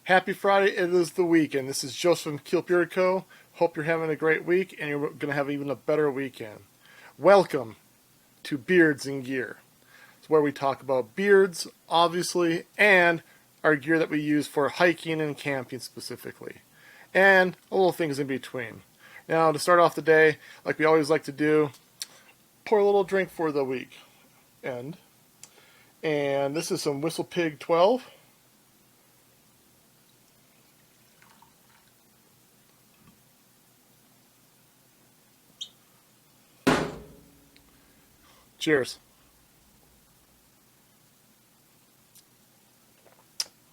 Happy Friday, it is the weekend. This is Joseph from Kilt Beard Co. Hope you're having a great week and you're going to have even a better weekend. Welcome to Beards and Gear. It's where we talk about beards, obviously, and our gear that we use for hiking and camping specifically. And a little things in between. Now, to start off the day, like we always like to do, pour a little drink for the week. And this is some Whistle Pig 12. Cheers.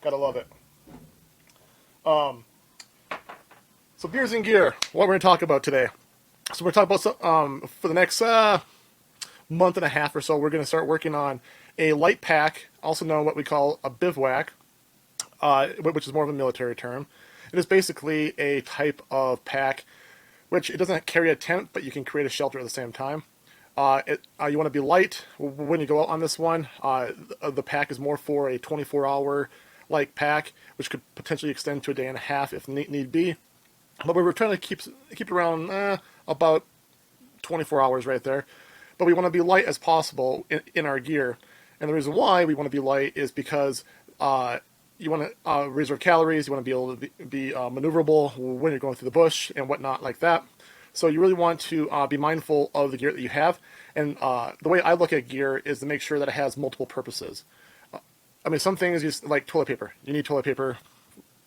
Gotta love it. So beards and gear, what we're going to talk about today. So we're talking about, for the next month and a half or so, we're going to start working on a light pack, also known what we call a bivouac, which is more of a military term. It is basically a type of pack which it doesn't carry a tent, but you can create a shelter at the same time. You want to be light when you go out on this one. The pack is more for a 24-hour like pack, which could potentially extend to a day and a half if need be. But we were trying to keep it around about 24 hours right there. But we want to be light as possible in our gear. And the reason why we want to be light is because you want to reserve calories. You want to be able to be maneuverable when you're going through the bush and whatnot like that. So you really want to be mindful of the gear that you have. And the way I look at gear is to make sure that it has multiple purposes. I mean, some things just like toilet paper. You need toilet paper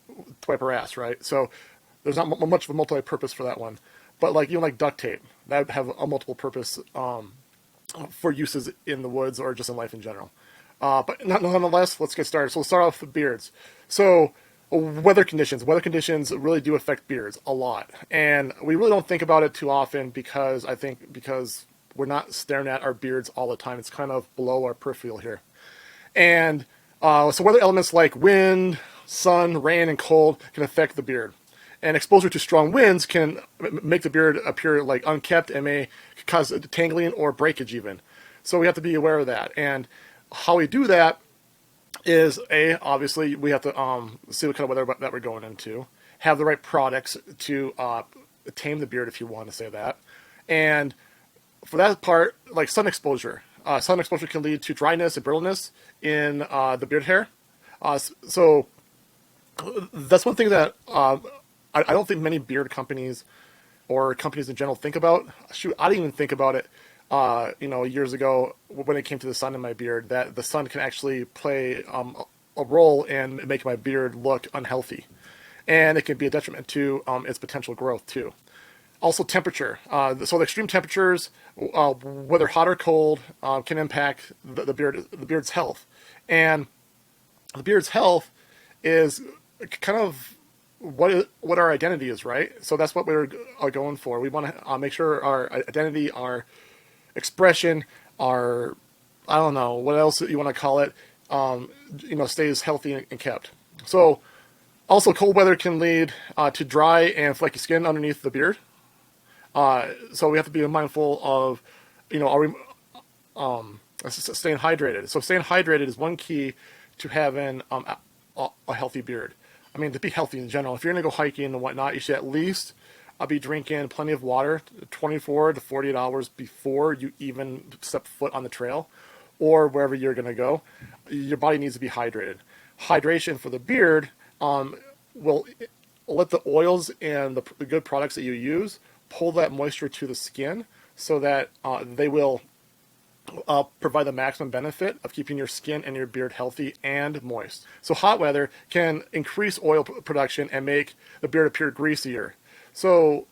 to wipe our ass, right? So there's not much of a multi-purpose for that one. But like even like duct tape, that would have a multiple purpose for uses in the woods or just in life in general. But nonetheless, let's get started. So we'll start off with beards. So weather conditions. Weather conditions really do affect beards a lot. And we really don't think about it too often because we're not staring at our beards all the time. It's kind of below our peripheral here. And so weather elements like wind, sun, rain, and cold can affect the beard. And exposure to strong winds can make the beard appear like unkept and may cause tangling or breakage even. So we have to be aware of that. And how we do that is, obviously we have to see what kind of weather that we're going into, have the right products to tame the beard, if you want to say that. And for that part, like sun exposure. Sun exposure can lead to dryness and brittleness in the beard hair. So that's one thing that I don't think many beard companies or companies in general think about. Shoot, I didn't even think about it, years ago when it came to the sun in my beard, that the sun can actually play a role in making my beard look unhealthy. And it can be a detriment to its potential growth too. Also temperature. So the extreme temperatures, whether hot or cold, can impact the beard's health. And the beard's health is kind of what our identity is, right? So that's what we're going for. We want to make sure our identity, our expression, our, I don't know, what else you want to call it, stays healthy and kept. So also cold weather can lead to dry and flaky skin underneath the beard. So we have to be mindful of, are we staying hydrated? So staying hydrated is one key to having a healthy beard. I mean, to be healthy in general, if you're going to go hiking and whatnot, you should at least be drinking plenty of water 24 to 48 hours before you even step foot on the trail or wherever you're going to go. Your body needs to be hydrated. Hydration for the beard will let the oils and the good products that you use pull that moisture to the skin so that they will provide the maximum benefit of keeping your skin and your beard healthy and moist. So hot weather can increase oil production and make the beard appear greasier. So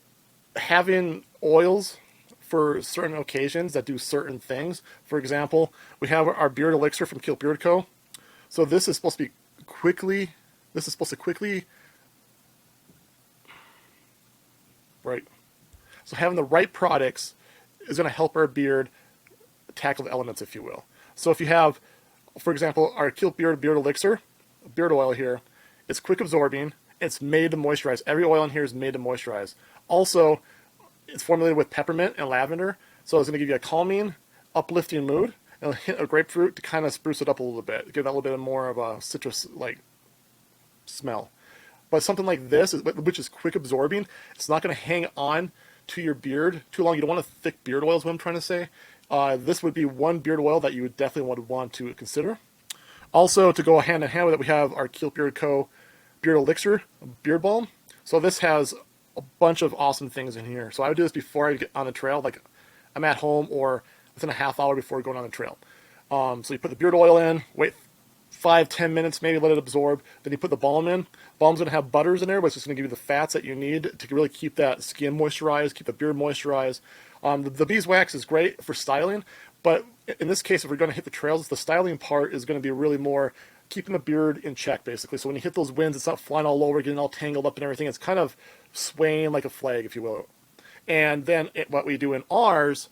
having oils for certain occasions that do certain things. For example, we have our Beard Elixir from Kilt Beard Co. So this is supposed to quickly, right. So having the right products is going to help our beard tackle the elements, if you will. So if you have, for example, our Kilt Beard Elixir Beard Oil here, it's quick absorbing. It's made to moisturize. Every oil in here is made to moisturize. Also, it's formulated with peppermint and lavender, so it's going to give you a calming, uplifting mood, and a hint of grapefruit to kind of spruce it up a little bit, give that a little bit more of a citrus-like smell. But something like this, which is quick absorbing, it's not going to hang on to your beard too long. You don't want a thick beard oil is what I'm trying to say. This would be one beard oil that you would definitely want to consider. Also, to go hand in hand with it, we have our Kilt Beard Co. Beard Elixir Beard Balm. So this has a bunch of awesome things in here. So I would do this before I get on the trail, like I'm at home or within a half hour before going on the trail. So you put the beard oil in, wait 5-10 minutes, maybe let it absorb. Then you put the balm in. Balm's going to have butters in there, but it's just going to give you the fats that you need to really keep that skin moisturized, keep the beard moisturized. The beeswax is great for styling, but in this case, if we're going to hit the trails, the styling part is going to be really more keeping the beard in check, basically. So when you hit those winds, it's not flying all over, getting all tangled up and everything. It's kind of swaying like a flag, if you will. And then what we do in ours,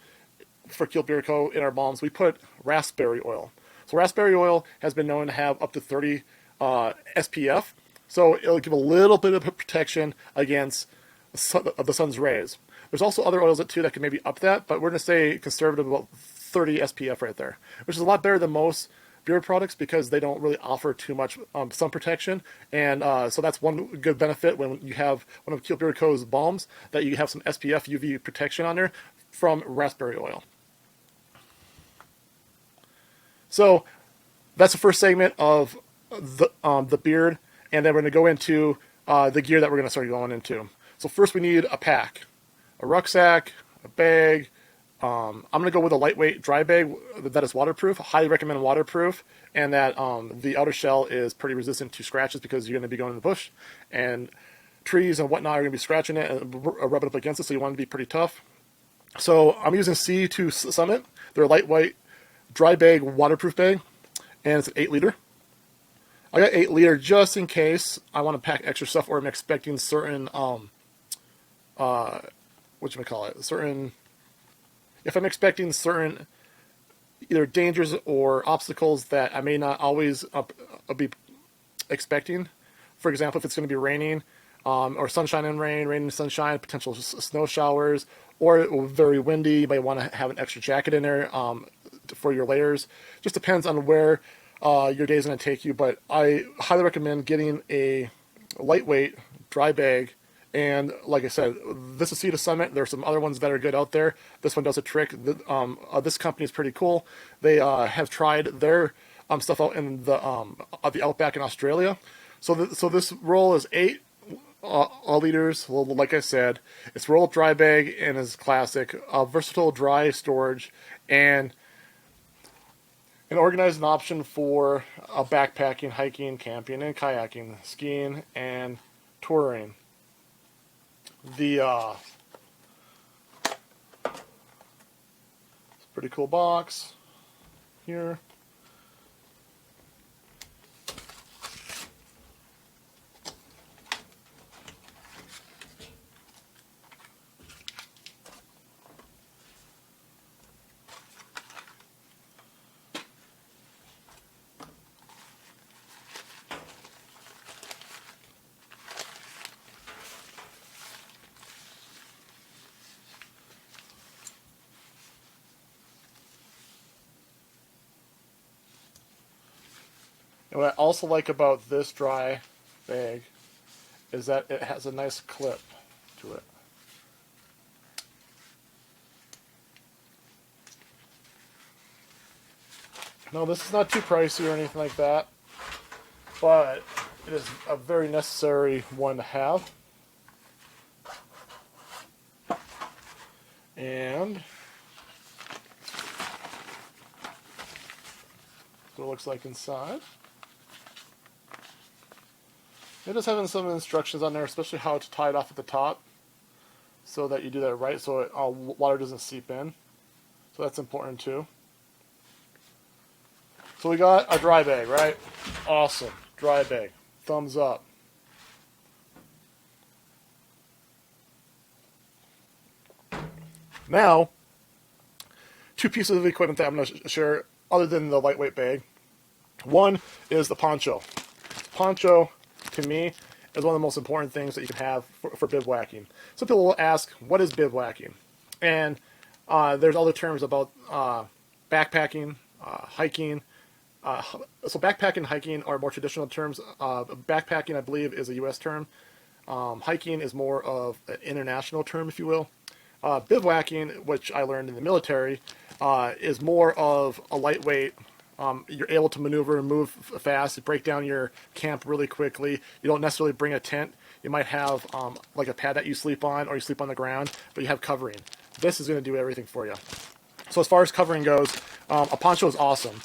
for Kilt Beard Co. in our balms, we put raspberry oil. So raspberry oil has been known to have up to 30 SPF, so it'll give a little bit of protection against the sun's rays. There's also other oils too that can maybe up that, but we're going to say conservative about 30 SPF right there, which is a lot better than most beard products because they don't really offer too much sun protection. And so that's one good benefit when you have one of Kilt Beard Co.'s balms, that you have some SPF UV protection on there from raspberry oil. So that's the first segment of the beard, and then we're going to go into the gear that we're going to start going into. So first we need a pack, a rucksack, a bag. I'm going to go with a lightweight dry bag that is waterproof. I highly recommend waterproof, and that the outer shell is pretty resistant to scratches because you're going to be going in the bush, and trees and whatnot are going to be scratching it and rubbing up against it, so you want it to be pretty tough. So I'm using C2 Summit. They're a lightweight dry bag, waterproof bag, and it's an 8 liter. I got 8 liter just in case I want to pack extra stuff, or I'm expecting certain if I'm expecting certain either dangers or obstacles that I may not always be expecting. For example, if it's going to be raining, or sunshine and rain, rain and sunshine, potential snow showers, or very windy, you might want to have an extra jacket in there for your layers. Just depends on where your day is going to take you, but I highly recommend getting a lightweight dry bag. And like I said, this is C2 Summit. There are some other ones that are good out there. This one does a trick. This company is pretty cool. They have tried their stuff out in the outback in Australia. So this roll is 8 liters. Well, like I said, it's rolled dry bag and is classic, versatile dry storage, and an organized option for backpacking, hiking, camping, and kayaking, skiing, and touring. It's a pretty cool box here. And what I also like about this dry bag is that it has a nice clip to it. Now, this is not too pricey or anything like that, but it is a very necessary one to have. And that's what it looks like inside. It is having some instructions on there, especially how to tie it off at the top, so that you do that right, so water doesn't seep in. So that's important too. So we got a dry bag, right? Awesome. Dry bag. Thumbs up. Now, 2 pieces of equipment that I'm going to share other than the lightweight bag. One is the poncho. Poncho, to me, is one of the most important things that you can have for bivouacking. Some people will ask, what is bivouacking? And there's other terms about backpacking, hiking, So backpacking and hiking are more traditional terms. Backpacking, I believe, is a U.S. term. Hiking is more of an international term, if you will. Bivouacking, which I learned in the military, is more of a lightweight. You're able to maneuver and move fast, break down your camp really quickly. You don't necessarily bring a tent. You might have like a pad that you sleep on, or you sleep on the ground, but you have covering. This is going to do everything for you. So as far as covering goes, a poncho is awesome.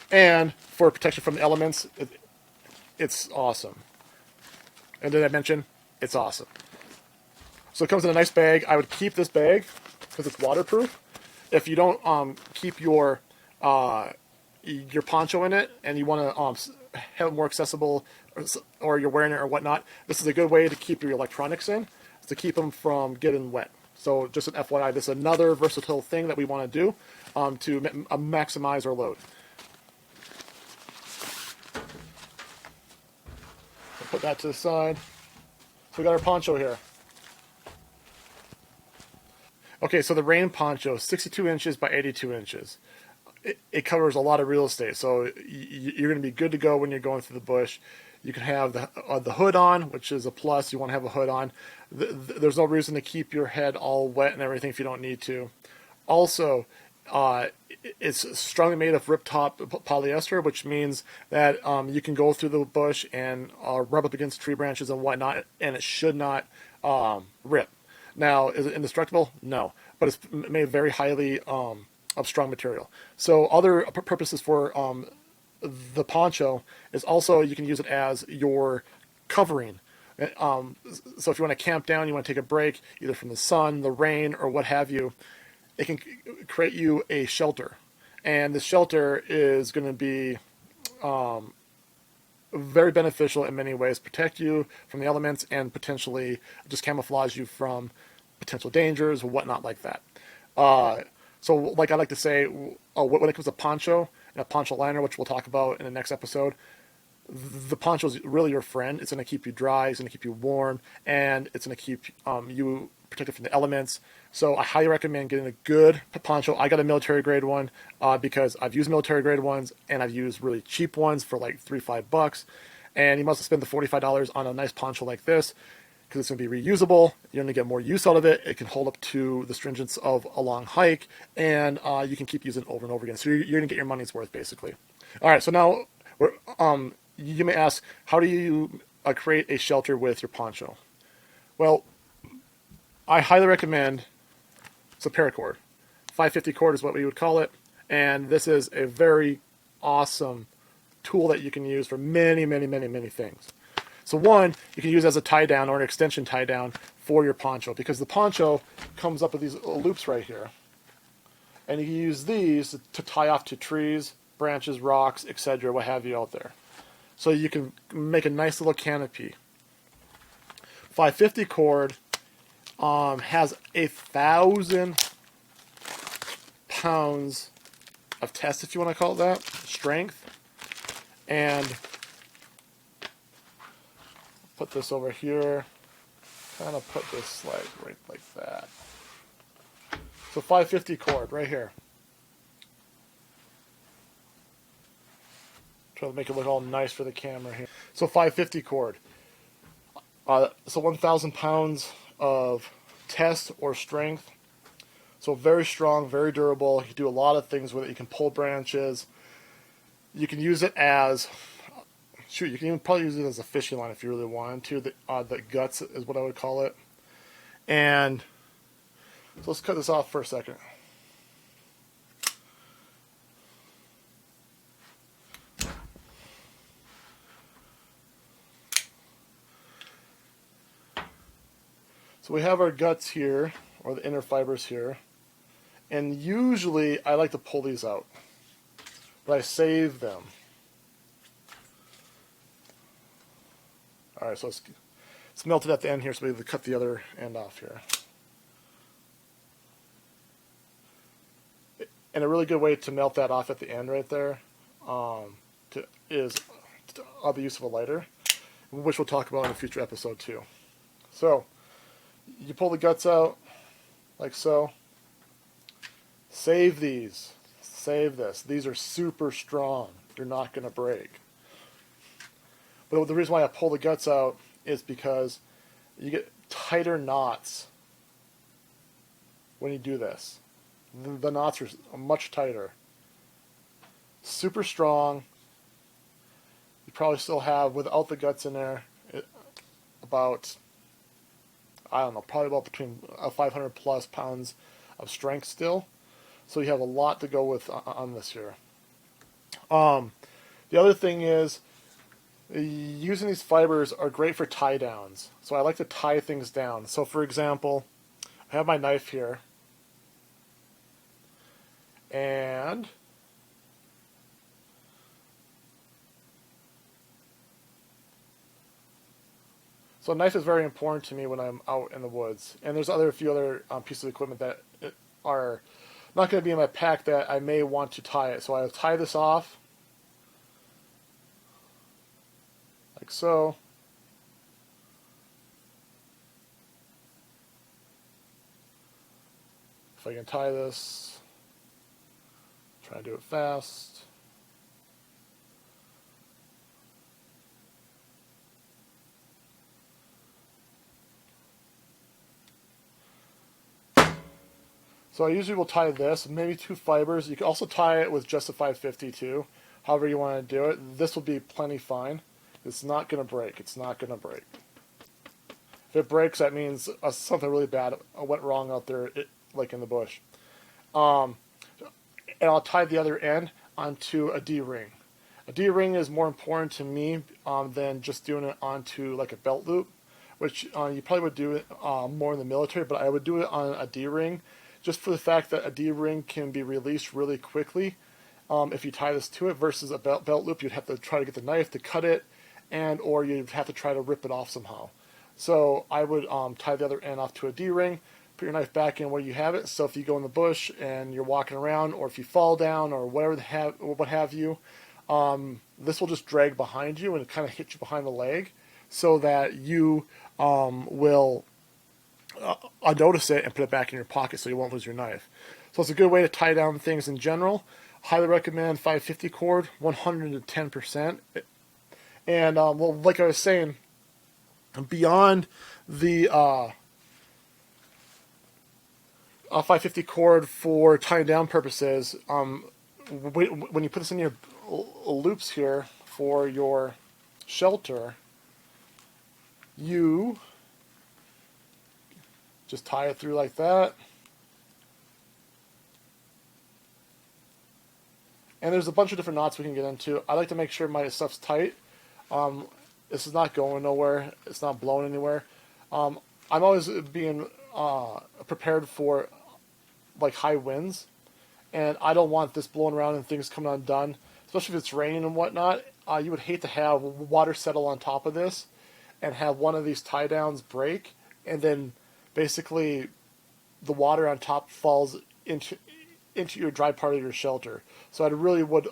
And for protection from the elements, it's awesome. And did I mention, it's awesome. So it comes in a nice bag. I would keep this bag because it's waterproof. If you don't keep your poncho in it and you want to have it more accessible, or you're wearing it or whatnot, this is a good way to keep your electronics in, to keep them from getting wet. So just an FYI, this is another versatile thing that we want to do to maximize our load. So put that to the side. So we got our poncho here. Okay, so the rain poncho, 62 inches by 82 inches. It covers a lot of real estate, so you're going to be good to go when you're going through the bush. You can have the hood on, which is a plus. You want to have a hood on. There's no reason to keep your head all wet and everything if you don't need to. Also, it's strongly made of rip-top polyester, which means that you can go through the bush and rub up against tree branches and whatnot, and it should not rip. Now, is it indestructible? No, but it's made very highly of strong material. So other purposes for the poncho is also you can use it as your covering. So if you want to camp down, you want to take a break, either from the sun, the rain, or what have you, it can create you a shelter. And the shelter is going to be very beneficial in many ways, protect you from the elements and potentially just camouflage you from potential dangers or whatnot like that. So like I like to say, when it comes to poncho and a poncho liner, which we'll talk about in the next episode, the poncho is really your friend. It's going to keep you dry, it's going to keep you warm, and it's going to keep you protected from the elements. So I highly recommend getting a good poncho. I got a military grade one because I've used military grade ones and I've used really cheap ones for like $3-5, and you must spend the $45 on a nice poncho like this because it's going to be reusable. You're going to get more use out of it. It can hold up to the stringence of a long hike, and you can keep using it over and over again. So you're going to get your money's worth basically. All right, so now you may ask, how do you create a shelter with your poncho? Well, I highly recommend it's a paracord. 550 cord is what we would call it, and this is a very awesome tool that you can use for many, many, many, many things. So one, you can use as a tie down or an extension tie down for your poncho, because the poncho comes up with these little loops right here, and you can use these to tie off to trees, branches, rocks, etc., what have you out there. So you can make a nice little canopy. 550 cord has 1,000 pounds of test, if you want to call it that, strength. And put this over here, kind of put this slide right like that. So 550 cord right here. Try to make it look all nice for the camera here. So 550 cord. So 1,000 pounds of test or strength. So very strong, very durable. You can do a lot of things with it. You can pull branches. You can use it as, shoot, you can even probably use it as a fishing line if you really wanted to. The guts is what I would call it. And so let's cut this off for a second. So we have our guts here, or the inner fibers here, and usually I like to pull these out, but I save them. Alright, so it's melted at the end here, so we have to cut the other end off here. And a really good way to melt that off at the end right there is the use of a lighter, which we'll talk about in a future episode too. So you pull the guts out like so. Save these. Save this. These are super strong. you're not going to break. But the reason why I pull the guts out is because you get tighter knots when you do this. The knots are much tighter. Super strong. You probably still have, without the guts in there, about, I don't know, probably about between 500 plus pounds of strength still. So you have a lot to go with on this here. The other thing is, using these fibers are great for tie downs. So I like to tie things down. So for example, I have my knife here. And so a knife is very important to me when I'm out in the woods. And there's a few other pieces of equipment that are not going to be in my pack that I may want to tie it. So I'll tie this off like so. If I can tie this, try to do it fast. So I usually will tie this, maybe 2 fibers. You can also tie it with just a 550 too, however you want to do it. This will be plenty fine. It's not going to break. It's not going to break. If it breaks, that means something really bad went wrong out there, like in the bush. And I'll tie the other end onto a D-ring. A D-ring is more important to me than just doing it onto like a belt loop, which you probably would do it more in the military, but I would do it on a D-ring just for the fact that a D-ring can be released really quickly if you tie this to it, versus a belt loop. You'd have to try to get the knife to cut it, or you'd have to try to rip it off somehow. So I would tie the other end off to a D-ring, put your knife back in where you have it. So if you go in the bush and you're walking around, or if you fall down, or whatever what have you, this will just drag behind you and kind of hit you behind the leg, so that you will notice it and put it back in your pocket so you won't lose your knife. So it's a good way to tie down things in general. Highly recommend 550 cord, 110%. And well, like I was saying, beyond the 550 cord for tying down purposes, when you put this in your loops here for your shelter, you just tie it through like that. And there's a bunch of different knots we can get into. I like to make sure my stuff's tight. This is not going nowhere. It's not blowing anywhere. I'm always being prepared for like high winds, and I don't want this blowing around and things coming undone, especially if it's raining and whatnot. You would hate to have water settle on top of this and have one of these tie downs break, and then basically the water on top falls into your dry part of your shelter. So I really would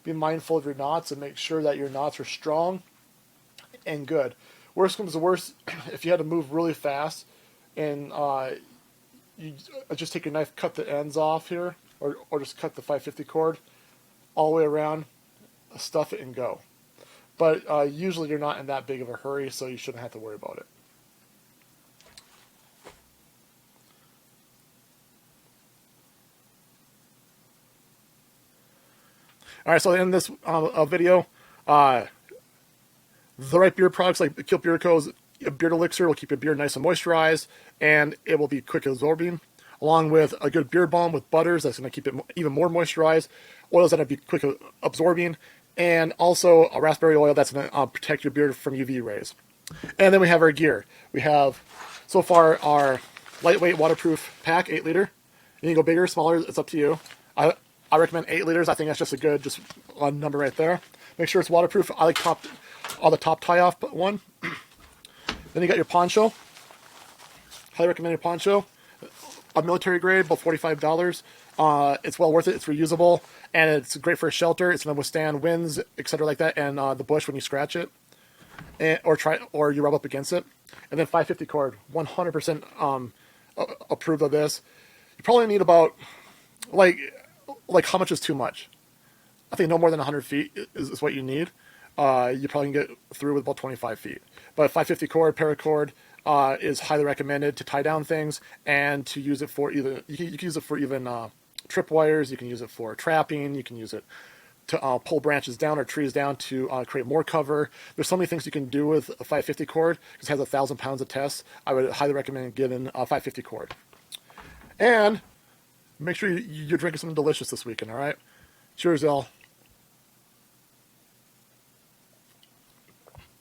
be mindful of your knots and make sure that your knots are strong and good. Worst comes to worst, if you had to move really fast and you just take your knife, cut the ends off here, or just cut the 550 cord all the way around, stuff it and go. But usually you're not in that big of a hurry, so you shouldn't have to worry about it. Alright, so in this video, the right beard products like Kilt Beard Co's Beard Elixir will keep your beard nice and moisturized, and it will be quick absorbing, along with a good beard balm with butters that's going to keep it even more moisturized, oils that will be quick absorbing, and also a raspberry oil that's going to protect your beard from UV rays. And then we have our gear. We have, so far, our lightweight waterproof pack, 8 liter. You can go bigger, smaller, it's up to you. I recommend 8 liters. I think that's just a good number right there. Make sure it's waterproof. I like the top tie-off one. Then you got your poncho. Highly recommend your poncho. A military grade, about $45. It's well worth it. It's reusable, and it's great for a shelter. It's going to withstand winds, etc., like that, and the bush when you scratch it, or you rub up against it. And then 550 cord, 100% approved of this. You probably need about like how much is too much? I think no more than 100 feet is what you need. You probably can get through with about 25 feet. But 550 cord, paracord, is highly recommended to tie down things and to use it for either, you can use it for even trip wires, you can use it for trapping, you can use it to pull branches down or trees down to create more cover. There's so many things you can do with a 550 cord because it has 1,000 pounds of test. I would highly recommend getting a 550 cord. And make sure you're drinking something delicious this weekend, all right? Cheers, y'all.